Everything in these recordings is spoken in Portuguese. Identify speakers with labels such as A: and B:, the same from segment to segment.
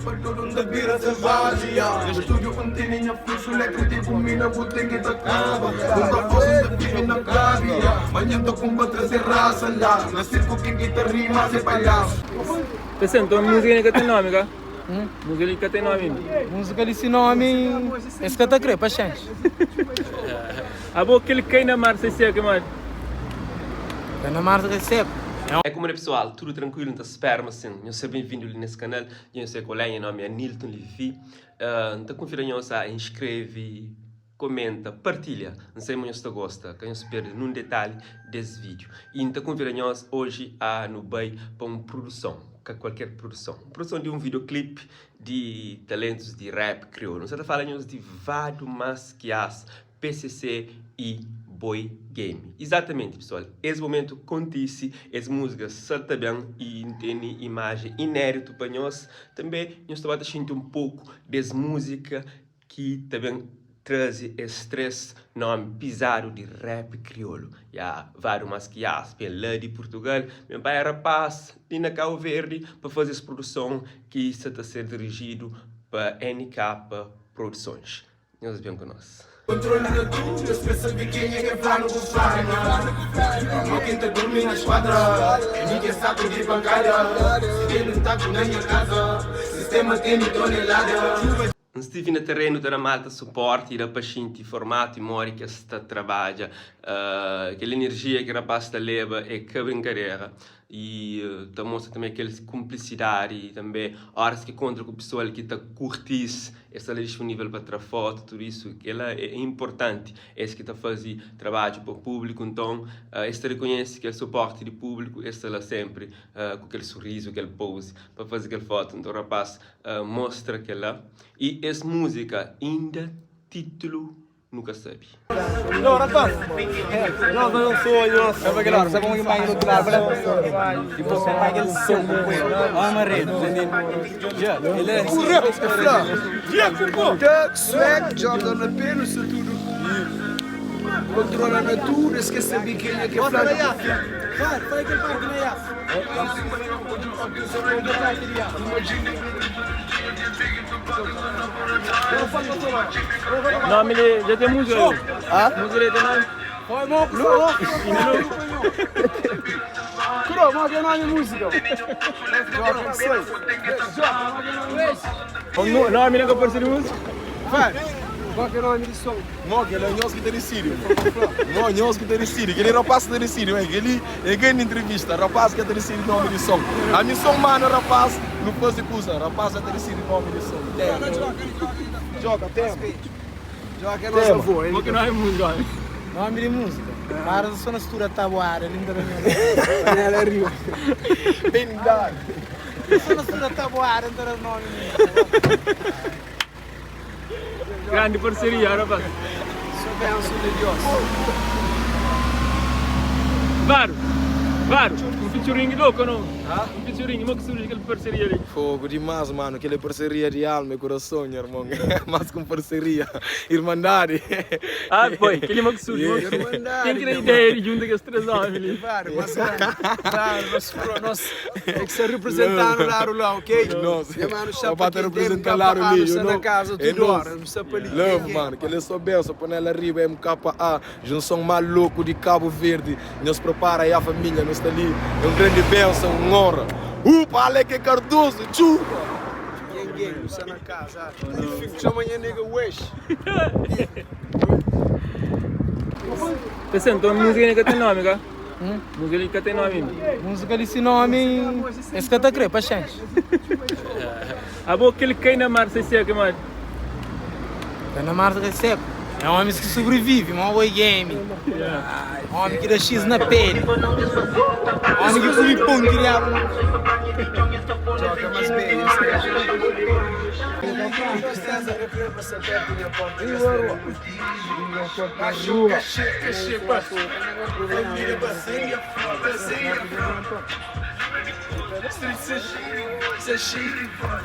A: para todo mundo vira selvagem. O estúdio contém fluxo elétrico, mina, boteng que acaba. Nunca fosse de vive na cabia. Manhã tô com trazer raça lá. Na circo que rima, se palhaço.
B: Então, música que tem nome, cara? Música que tem nome.
C: Música desse nome, esse que tá crepa, gente.
B: A boa que ele cai na mar, se seca, mano.
C: Cai na mar, se seca.
D: É como é pessoal, tudo tranquilo, então espero assim. Eu sou bem-vindo nesse canal. Eu sou colega, meu nome é Nilton Levi. Então confira-nos a inscreve, comenta, partilha. Não sei se você gosta, que eu espero num detalhe desse vídeo. E então confira-nos hoje a Nubei para uma produção. Qualquer produção de um videoclipe de talentos de rap crioulo. Nós falamos de Vado Masquias, PCC e Boy Game. Exatamente, pessoal. Esse momento acontece, as músicas saltam bem e tem imagem inédita para nós. Também nós estamos a sentir um pouco dessa música que também traz esse nome pisado de rap crioulo. Vado Masquias, bem lá de Portugal. Meu pai é rapaz, de na Cabo Verde, para fazer essa produção que está a ser dirigido para NK Produções. Nós vemos com nós.
A: Controle de tudo, eu percebi quem é que vai no bufar. Não quem tá dormindo na esquadra, ninguém sabe de bancada. Se ele não tá com na minha casa, sistema tem tonelada.
D: Não estive no terreno da malta suporte, da paciente, formato e memória que está trabalha, aquela energia que a rapaz está leva é que brincadeira. E mostra também aquela cumplicidade e também horas que contra com o pessoal que está curtis, está disponível para tirar foto, tudo isso, que ela é importante, esse que está fazendo trabalho para o público, então, este reconhece que é suporte do público, está lá sempre com aquele sorriso, aquele pose, para fazer aquela foto, então o rapaz mostra que ela, e essa música, ainda título, nunca sabe.
C: Não, rapaz. Não sou eu. É para aquela hora, sabe como é mais do outro lado? E você vai aquele som com ele. Ah, marido. Ele é...
E: Duck, swag, Jordan apenas, tudo. Controla tudo, esquece a biquinha que é
C: Vai aquele parque na Yas.
B: Nome de já tem música. Música de nome.
C: Foi bom, pessoal. Curo, mas que nome música?
B: Nome não pode ser música.
C: Vai. Qual que é o nome de som?
E: Não, que ele é nós que tem Sírio. Não, nós que tem Sírio. Ele é rapaz que tem Sírio. Ele é grande entrevista. Rapaz que tem Sírio nome de som. A missão, mano, rapaz, não pode coisa. Rapaz que tem Sírio nome de som. Joga, tempo. Joga é nosso avô.
B: Qual que não é música?
C: Nome de música? Para só na estrutura tabuada, linda da minha.
E: Ela é rio. Bem dado.
C: Só na estrutura tabuada, não era nome.
B: Grande parceria, rapaz.
C: Sou benção de Deus.
B: Varo, um featuring louco, não? Um featuring, uma que surge aquela parceria ali.
E: Fogo demais, mano. Aquela parceria de alma e coração, irmão. Mais com parceria. Irmandade.
B: Boy, aquele uma que surge. Quem que tem ideia de juntar aqueles três homens ali?
E: Claro, nós é que se representar no lado lá, ok? Nossa,
C: mano,
E: o pato representa lá no lixo,
C: na casa, tudo hora, não precisa para
E: Love, mano, que ele soubeu, só põe ela arriba, MKA, junção maluco de Cabo Verde, nos prepara aí a família, nós está ali, é um grande bênção, uma honra. Upa, Aleque Cardoso, chupa!
C: Ninguém, está na casa, chama a nega Wish.
B: Então, música que tem nome, cara? Música que tem nome.
C: Música desse nome, esse que tá crepa, gente.
B: A boa que ele cai na mar, se seca, mano.
C: Cai na mar, se seca. É um homem que sobrevive, um boy game. Um homem que dá X na pele. Um homem que come pão criado. Joga mais bem,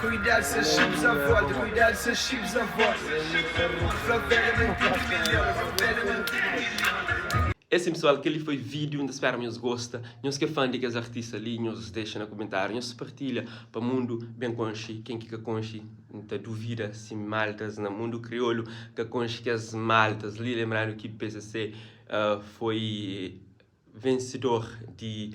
E: Cuidado, seus chips à volta, cuidado, seus chips à volta.
D: Esse pessoal, aquele foi vídeo onde espero que gosta, nós que é fã de que os artistas ali, nós deixa no comentário, nós partilha para o mundo bem conche, quem que conche, não duvida se maltas no mundo crioulo, que conche que as maltas ali, lembrando que PCC foi vencedor de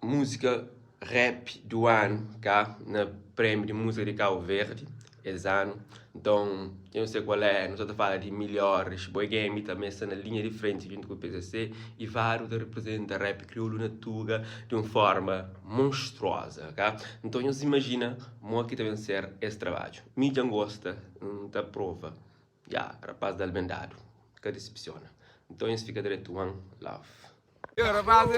D: música rap do ano, cá, no prêmio de música de Cabo Verde, esse ano. Então, eu não sei qual é, nós estamos falando de melhores, Boy Game também está na linha de frente junto com o PCC e vários representam rap crioulo na Tuga de uma forma monstruosa, tá? Então, nós imagina como que está vencer esse trabalho. Mídia gosta da prova, rapaz da Albendado, que decepciona. Então, isso fica direto, one love.
E: Rapaz,